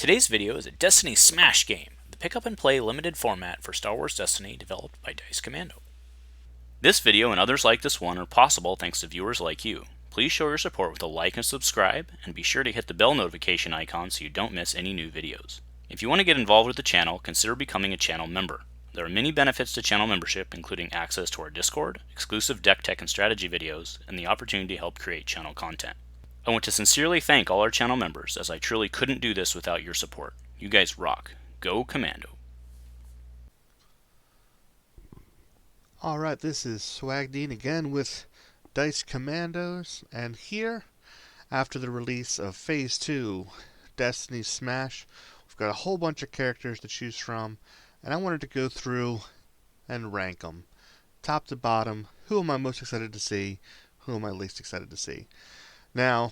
Today's video is a DestinySMASH game, the pick-up-and-play limited format for Star Wars Destiny developed by Dice Commando. This video and others like this one are possible thanks to viewers like you. Please show your support with a like and subscribe, and be sure to hit the bell notification icon so you don't miss any new videos. If you want to get involved with the channel, consider becoming a channel member. There are many benefits to channel membership, including access to our Discord, exclusive deck tech and strategy videos, and the opportunity to help create channel content. I want to sincerely thank all our channel members, as I truly couldn't do this without your support. You guys rock. Go Commando. Alright, this is SwagDean again with Dice Commandos, and here, after the release of Phase 2, DestinySMASH, we've got a whole bunch of characters to choose from, and I wanted to go through and rank them. Top to bottom, who am I most excited to see, who am I least excited to see. Now,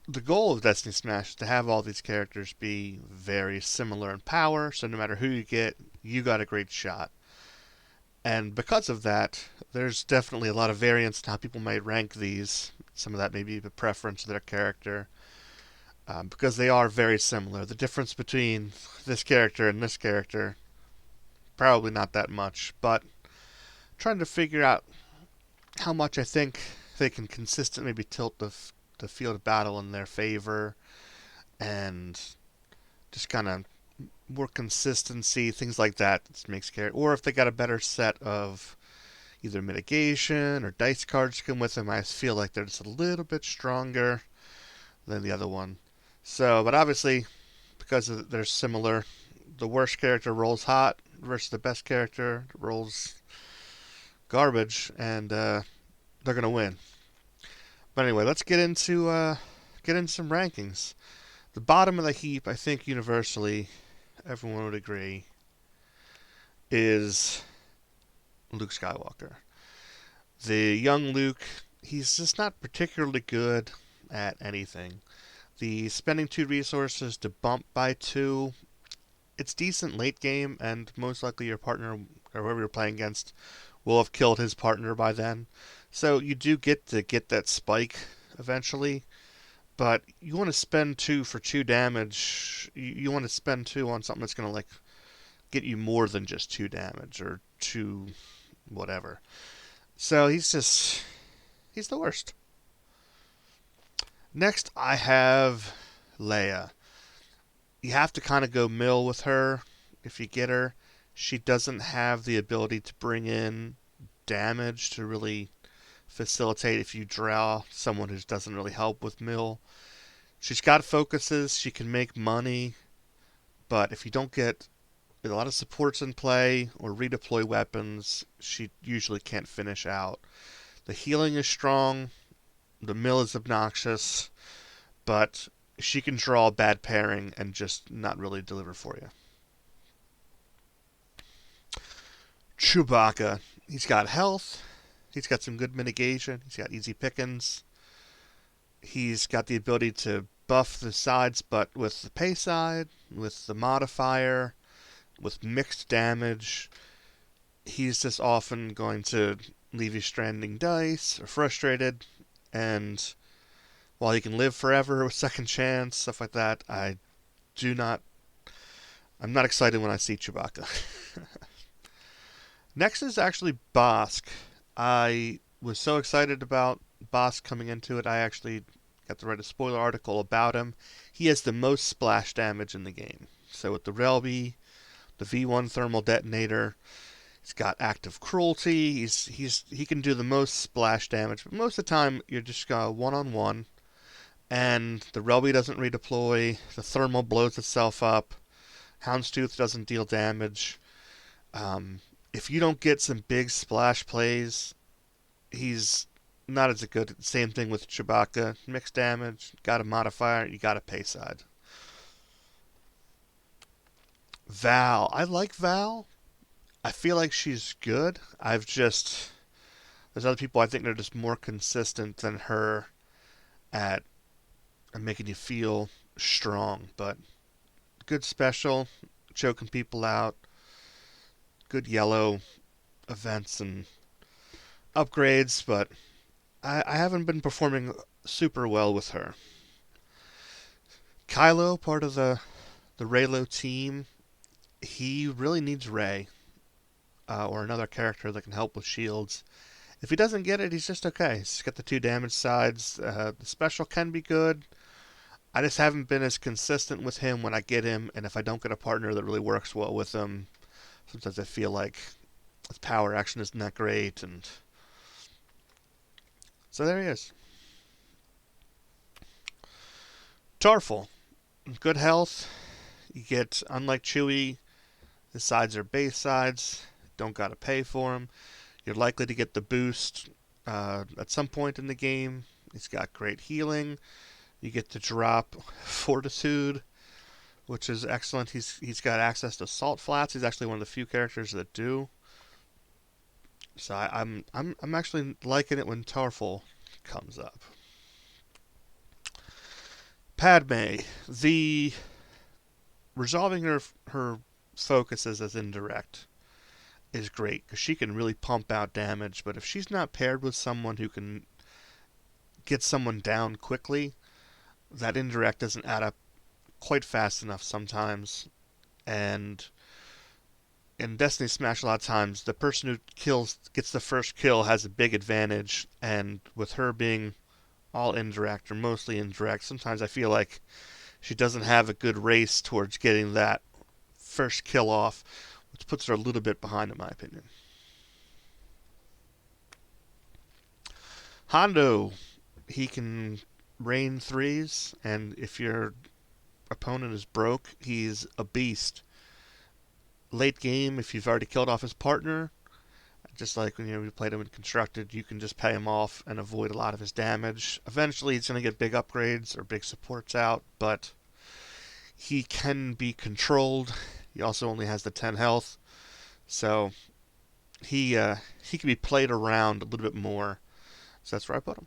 the goal of DestinySMASH is to have all these characters be very similar in power, so no matter who you get, you got a great shot. And because of that, there's definitely a lot of variance in how people might rank these. Some of that may be the preference of their character, because they are very similar. The difference between this character and this character, probably not that much, but trying to figure out how much I think they can consistently maybe tilt the field of battle in their favor, and just kind of more consistency, things like that. This makes character, or if they got a better set of either mitigation or dice cards to come with them, I feel like they're just a little bit stronger than the other one. So, but obviously, because they're similar, the worst character rolls hot versus the best character rolls garbage, and they're gonna win. But anyway, let's get into some rankings. The bottom of the heap, I think universally, everyone would agree, is Luke Skywalker. The young Luke, he's just not particularly good at anything. The spending 2 resources to bump by 2, it's decent late game, and most likely your partner, or whoever you're playing against, will have killed his partner by then. So you do get to get that spike eventually, but you want to spend 2 for 2 damage. You want to spend 2 on something that's going to like get you more than just 2 damage or 2 whatever. So he's the worst. Next, I have Leia. You have to kind of go mill with her if you get her. She doesn't have the ability to bring in damage to really facilitate if you draw someone who doesn't really help with mill. She's got focuses, she can make money, but if you don't get a lot of supports in play or redeploy weapons, she usually can't finish out. The healing is strong, the mill is obnoxious, but she can draw a bad pairing and just not really deliver for you. Chewbacca, he's got health, he's got some good mitigation, he's got easy pickings, he's got the ability to buff the sides, but with the pay side, with the modifier, with mixed damage, he's just often going to leave you stranding dice or frustrated, and while he can live forever with second chance, stuff like that, I'm not excited when I see Chewbacca. Next is actually Bosk. I was so excited about Bosk coming into it, I actually got to write a spoiler article about him. He has the most splash damage in the game. So with the Relby, the V1 thermal detonator, he's got active cruelty, he can do the most splash damage, but most of the time you're just one-on-one, and the Relby doesn't redeploy, the thermal blows itself up, Houndstooth doesn't deal damage. If you don't get some big splash plays, he's not as good. Same thing with Chewbacca. Mixed damage, got a modifier, you got a pay side. Val. I like Val. I feel like she's good. There's other people I think they're just more consistent than her at making you feel strong. But good special, choking people out, good yellow events and upgrades, but I haven't been performing super well with her. Kylo, part of the the Reylo team, he really needs Rey or another character that can help with shields. If he doesn't get it, he's just okay. He's got the 2 damage sides. The special can be good. I just haven't been as consistent with him when I get him, and if I don't get a partner that really works well with him, sometimes I feel like his power action isn't that great, and so there he is. Tarful, good health. You get, unlike Chewie, his sides are base sides. Don't gotta pay for them. You're likely to get the boost at some point in the game. He's got great healing. You get to drop Fortitude, which is excellent. He's got access to salt flats. He's actually one of the few characters that do. So I'm actually liking it when Tarful comes up. Padme, the resolving her focuses as indirect is great because she can really pump out damage. But if she's not paired with someone who can get someone down quickly, that indirect doesn't add up quite fast enough sometimes. And in DestinySMASH, a lot of times the person who gets the first kill has a big advantage. And with her being all indirect or mostly indirect, sometimes I feel like she doesn't have a good race towards getting that first kill off, which puts her a little bit behind in my opinion. Hondo, he can rain threes, and if your opponent is broke, he's a beast. Late game, if you've already killed off his partner, just like when we played him in Constructed, you can just pay him off and avoid a lot of his damage. Eventually, he's going to get big upgrades or big supports out, but he can be controlled. He also only has the 10 health, so he can be played around a little bit more. So that's where I put him.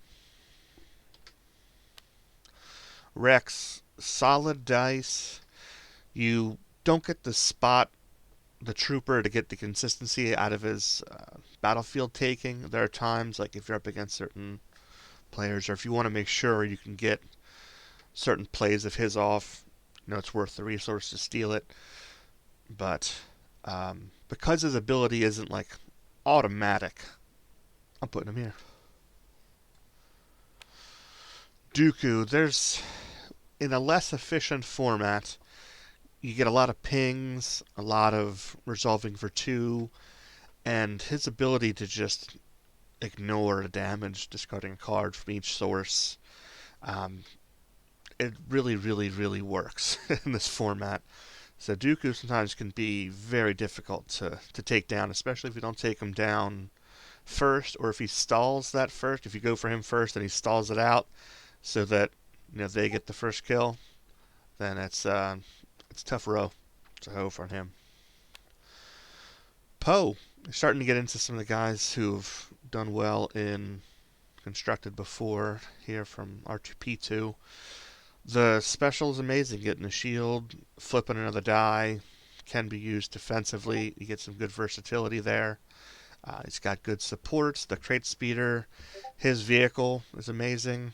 Rex, solid dice. You don't get to spot the trooper to get the consistency out of his battlefield taking. There are times, like if you're up against certain players, or if you want to make sure you can get certain plays of his off, it's worth the resource to steal it. But because his ability isn't like automatic, I'm putting him here. Dooku, there's in a less efficient format, you get a lot of pings, a lot of resolving for 2, and his ability to just ignore the damage, discarding a card from each source, it really, really, really works in this format. So Dooku sometimes can be very difficult to take down, especially if you don't take him down first, or if he stalls that first. If you go for him first and he stalls it out so that they get the first kill, then it's tough row to hoe for him. Poe, starting to get into some of the guys who've done well in Constructed before here from R2P2. The special is amazing. Getting a shield, flipping another die, can be used defensively. You get some good versatility there. He's got good supports. The crate speeder, his vehicle is amazing.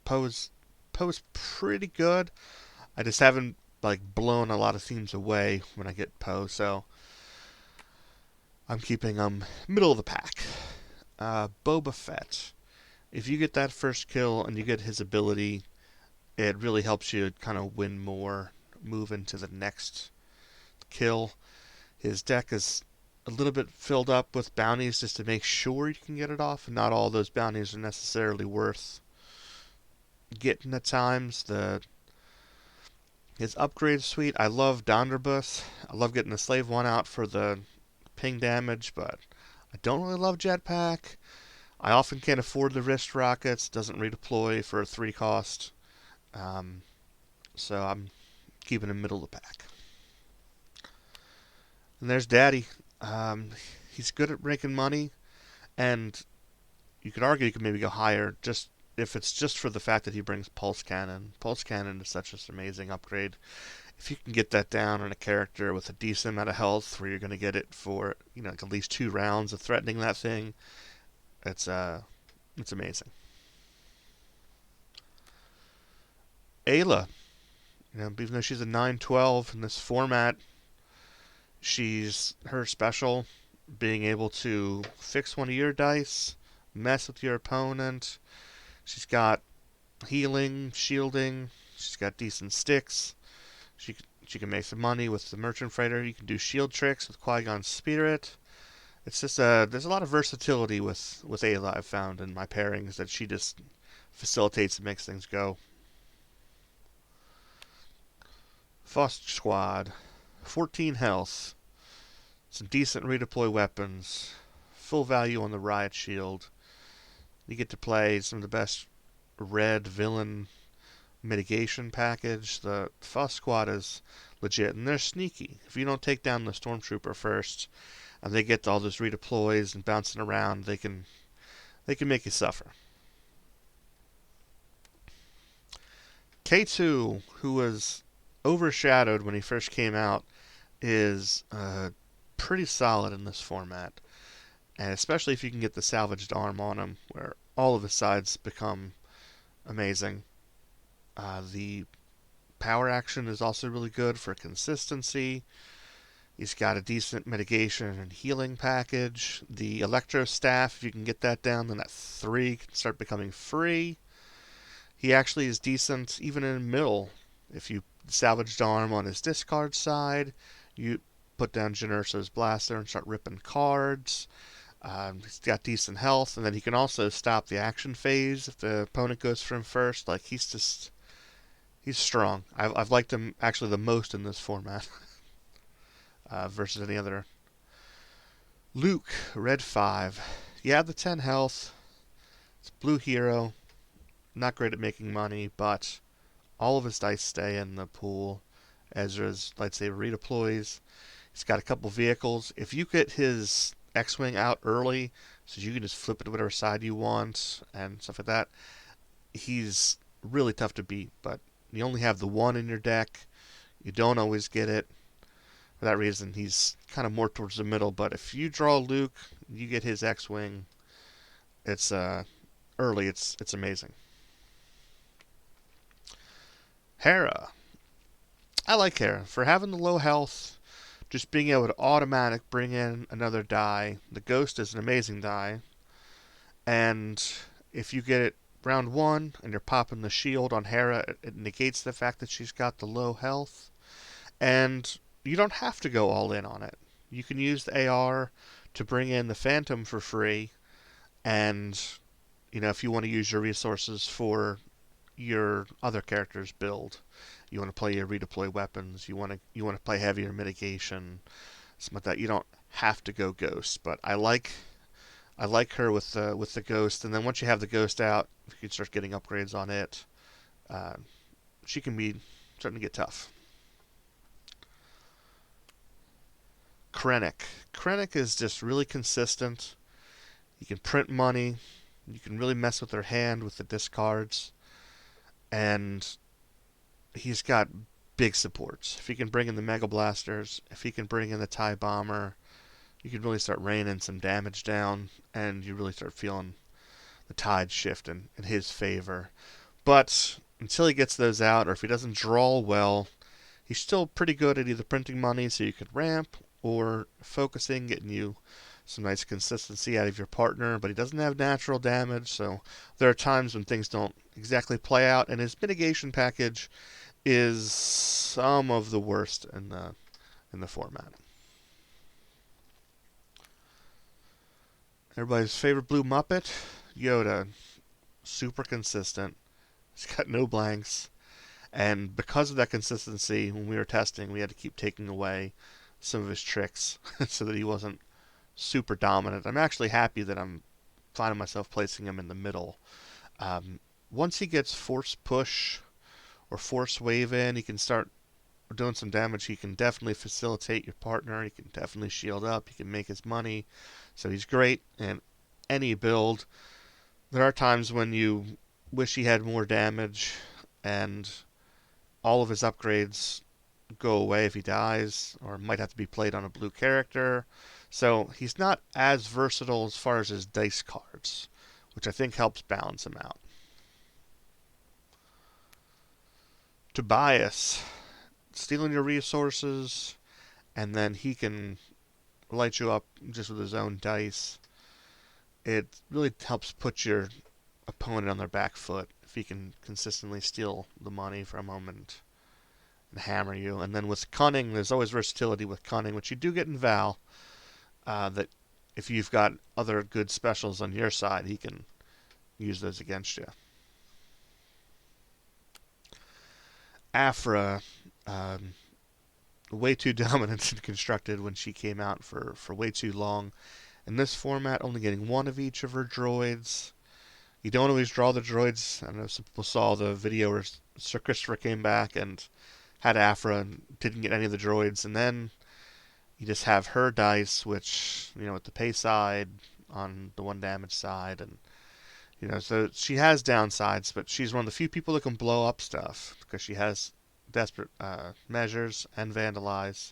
Poe's pretty good. I just haven't blown a lot of themes away when I get Poe, so I'm keeping him middle of the pack. Boba Fett. If you get that first kill and you get his ability, it really helps you kind of win more, move into the next kill. His deck is a little bit filled up with bounties just to make sure you can get it off, and not all those bounties are necessarily worth getting at times. His upgrade suite, I love Donderbus. I love getting the Slave 1 out for the ping damage, but I don't really love Jetpack. I often can't afford the wrist rockets. Doesn't redeploy for a 3 cost. So I'm keeping him middle of the pack. And there's Daddy. He's good at making money, and you could argue you could maybe go higher just if it's just for the fact that he brings Pulse Cannon. Pulse Cannon is such an amazing upgrade. If you can get that down on a character with a decent amount of health, where you're going to get it for at least 2 rounds of threatening that thing, it's amazing. Ayla, Even though she's a 9/12 in this format, her special being able to fix one of your dice, mess with your opponent. She's got healing, shielding. She's got decent sticks. She can make some money with the merchant freighter. You can do shield tricks with Qui-Gon's spirit. It's just there's a lot of versatility with Ayla I've found in my pairings that she just facilitates and makes things go. Foster Squad, 14 health, some decent redeploy weapons, full value on the riot shield. You get to play some of the best red villain mitigation package. The Foster Squad is legit, and they're sneaky. If you don't take down the Stormtrooper first, and they get all those redeploys and bouncing around, they can make you suffer. K2, who was overshadowed when he first came out, is pretty solid in this format, and especially if you can get the salvaged arm on him, where all of his sides become amazing. The power action is also really good for consistency. He's got a decent mitigation and healing package. The Electro Staff, if you can get that down, then that 3 can start becoming free. He actually is decent even in middle. If you salvaged arm on his discard side, you put down Erso's blaster and start ripping cards. He's got decent health, and then he can also stop the action phase if the opponent goes for him first. Like, he's strong. I've liked him actually the most in this format versus any other. Luke, red 5. Yeah, the 10 health. It's a blue hero. Not great at making money, but all of his dice stay in the pool. Ezra's lightsaber redeploys. He's got a couple vehicles. If you get his X-Wing out early, so you can just flip it to whatever side you want and stuff like that, he's really tough to beat, but you only have the 1 in your deck. You don't always get it. For that reason, he's kind of more towards the middle, but if you draw Luke, you get his X-Wing, it's early, it's amazing. Hera. I like Hera. For having the low health, just being able to automatic bring in another die. The Ghost is an amazing die. And if you get it round 1 and you're popping the shield on Hera, it negates the fact that she's got the low health. And you don't have to go all in on it. You can use the AR to bring in the Phantom for free. And, if you want to use your resources for your other character's build, you want to play your redeploy weapons, you want to play heavier mitigation, something like that. You don't have to go Ghost, but I like her with the Ghost, and then once you have the Ghost out, if you can start getting upgrades on it, she can be starting to get tough. Krennic is just really consistent. You can print money. You can really mess with her hand with the discards. And he's got big supports. If he can bring in the Mega Blasters, if he can bring in the TIE Bomber, you can really start raining some damage down, and you really start feeling the tide shift in his favor. But until he gets those out, or if he doesn't draw well, he's still pretty good at either printing money so you could ramp, or focusing, getting you some nice consistency out of your partner, but he doesn't have natural damage, so there are times when things don't exactly play out, and his mitigation package is some of the worst in the format. Everybody's favorite blue Muppet, Yoda, super consistent. He's got no blanks, and because of that consistency, when we were testing, we had to keep taking away some of his tricks so that he wasn't super dominant. I'm actually happy that I'm finding myself placing him in the middle. Once he gets Force Push or Force Wave in, he can start doing some damage. He can definitely facilitate your partner. He can definitely shield up. He can make his money. So he's great in any build. There are times when you wish he had more damage, and all of his upgrades go away if he dies, or might have to be played on a blue character. So he's not as versatile as far as his dice cards, which I think helps balance him out. Tobias, stealing your resources, and then he can light you up just with his own dice. It really helps put your opponent on their back foot if he can consistently steal the money for a moment and hammer you. And then with Cunning, there's always versatility with Cunning, which you do get in Val, that if you've got other good specials on your side, he can use those against you. Afra, way too dominant and constructed when she came out for way too long. In this format, only getting one of each of her droids. You don't always draw the droids. I know some people saw the video where Sir Christopher came back and had Afra and didn't get any of the droids. And then you just have her dice, which, with the pay side on the 1 damage side. And, so she has downsides, but she's one of the few people that can blow up stuff because she has desperate measures and vandalize.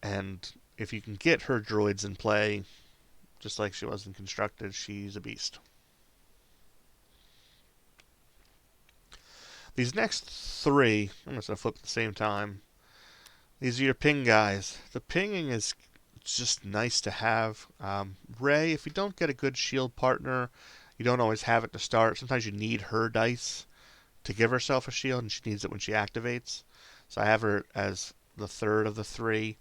And if you can get her droids in play, just like she was in Constructed, she's a beast. These next 3, I'm just going to flip at the same time. These are your ping guys. The pinging is just nice to have. Rey, if you don't get a good shield partner, you don't always have it to start. Sometimes you need her dice to give herself a shield, and she needs it when she activates. So I have her as the third of the 3.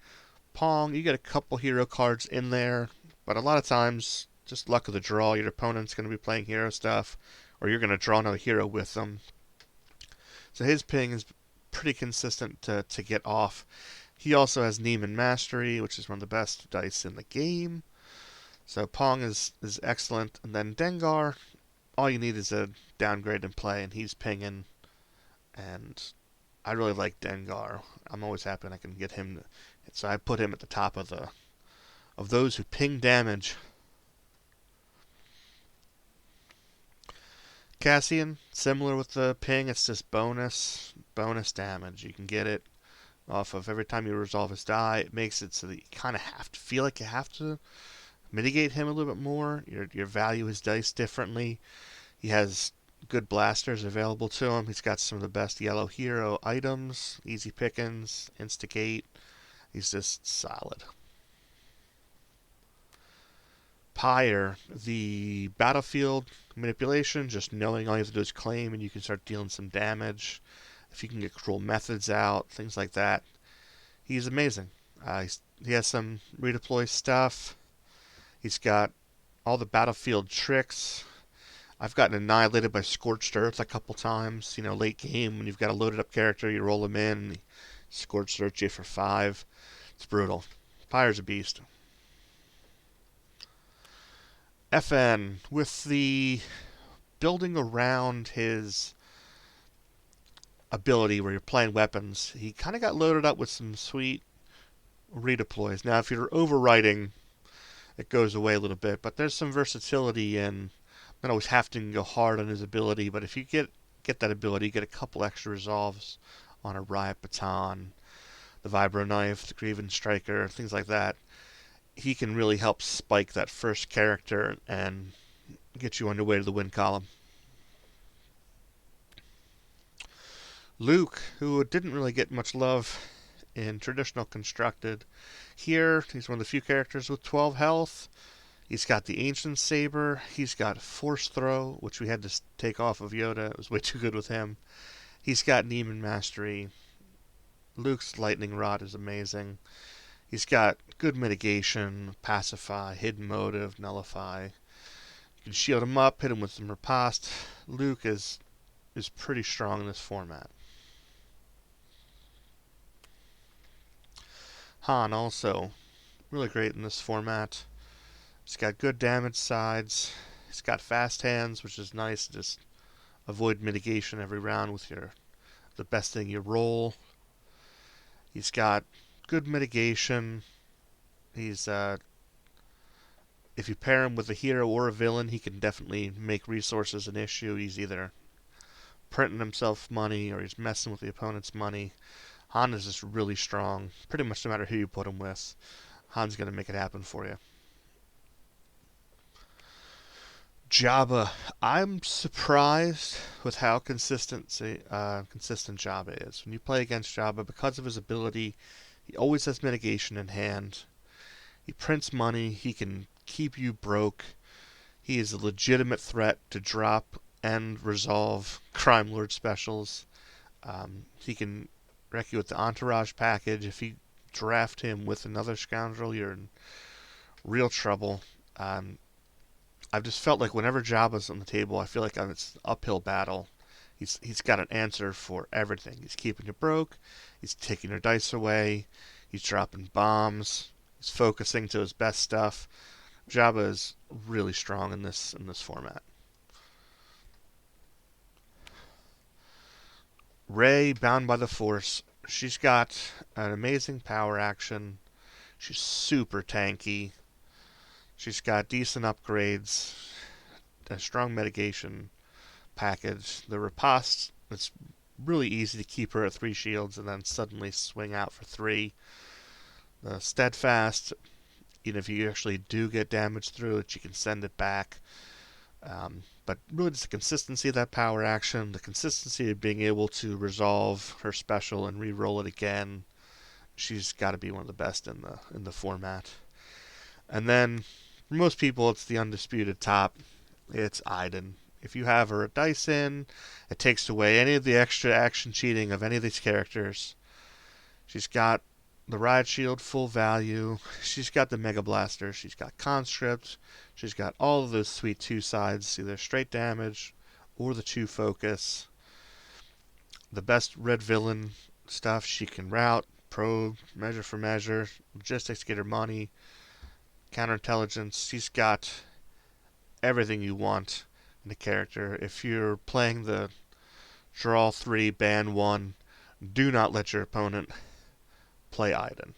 Pong, you get a couple hero cards in there, but a lot of times, just luck of the draw, your opponent's going to be playing hero stuff, or you're going to draw another hero with them. So his ping is pretty consistent to get off. He also has Neiman Mastery, which is one of the best dice in the game. So Pong is excellent. And then Dengar, all you need is a downgrade in play, and he's pinging. And I really like Dengar. I'm always happy when I can get him. So I put him at the top of those who ping damage. Cassian, similar with the ping, it's just bonus damage. You can get it off of every time you resolve his die. It makes it so that you kind of have to feel like you have to mitigate him a little bit more. You value his dice differently. He has good blasters available to him. He's got some of the best yellow hero items, easy pickings, instigate. He's just solid. Pyre, the battlefield manipulation, just knowing all you have to do is claim and you can start dealing some damage. If you can get cruel methods out, things like that. He's amazing. He has some redeploy stuff. He's got all the battlefield tricks. I've gotten annihilated by Scorched Earth a couple times. Late game when you've got a loaded up character, you roll him in, and he Scorched Earth you for 5. It's brutal. Pyre's a beast. FN, with the building around his ability where you're playing weapons, he kind of got loaded up with some sweet redeploys. Now, if you're overwriting, it goes away a little bit, but there's some versatility in not always having to go hard on his ability, but if you get that ability, you get a couple extra resolves on a Riot Baton, the Vibro Knife, the Grievance Striker, things like that. He can really help spike that first character and get you underway to the win column. Luke, who didn't really get much love in traditional Constructed, here he's one of the few characters with 12 health. He's got the Ancient Saber. He's got Force Throw, which we had to take off of Yoda. It was way too good with him. He's got Neiman Mastery. Luke's Lightning Rod is amazing. He's got good mitigation, pacify, hidden motive, nullify. You can shield him up, hit him with some riposte. Luke is pretty strong in this format. Han also really great in this format. He's got good damage sides. He's got fast hands, which is nice. Just avoid mitigation every round with the best thing you roll. He's got good mitigation. He's if you pair him with a hero or a villain, he can definitely make resources an issue. He's either printing himself money or he's messing with the opponent's money. Han is just really strong. Pretty much no matter who you put him with, Han's going to make it happen for you. Jabba. I'm surprised with how consistent Jabba is. When you play against Jabba, because of his ability, he always has mitigation in hand. He prints money. He can keep you broke. He is a legitimate threat to drop and resolve Crime Lord specials. He can wreck you with the Entourage package. If you draft him with another scoundrel, you're in real trouble. I've just felt like whenever Jabba's on the table, I feel like it's an uphill battle. He's got an answer for everything. He's keeping you broke. He's taking your dice away. He's dropping bombs. He's focusing to his best stuff. Jabba is really strong in this format. Rey, bound by the Force. She's got an amazing power action. She's super tanky. She's got decent upgrades, a strong mitigation package. The riposte, it's really easy to keep her at 3 shields and then suddenly swing out for 3. The steadfast, if you actually do get damage through it, you can send it back. But really just the consistency of that power action, the consistency of being able to resolve her special and re-roll it again. She's got to be one of the best in the format. And then, for most people, it's the undisputed top. It's Iden. If you have her at dice in, it takes away any of the extra action cheating of any of these characters. She's got the Riot Shield, full value. She's got the Mega Blaster. She's got Conscript. She's got all of those sweet 2 sides, either straight damage or the 2 focus. The best red villain stuff. She can route, probe, measure for measure, logistics, get her money, counterintelligence. She's got everything you want in a character. If you're playing the draw 3, ban 1, do not let your opponent play Iden.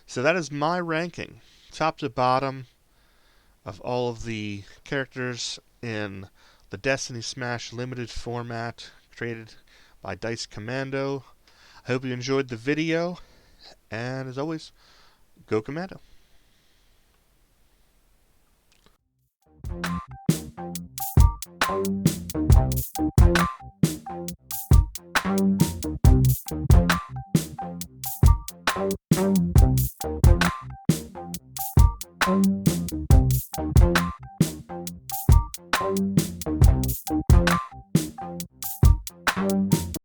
So that is my ranking, top to bottom, of all of the characters in the DestinySMASH limited format created by Dice Commando. I hope you enjoyed the video, and as always, go Commando.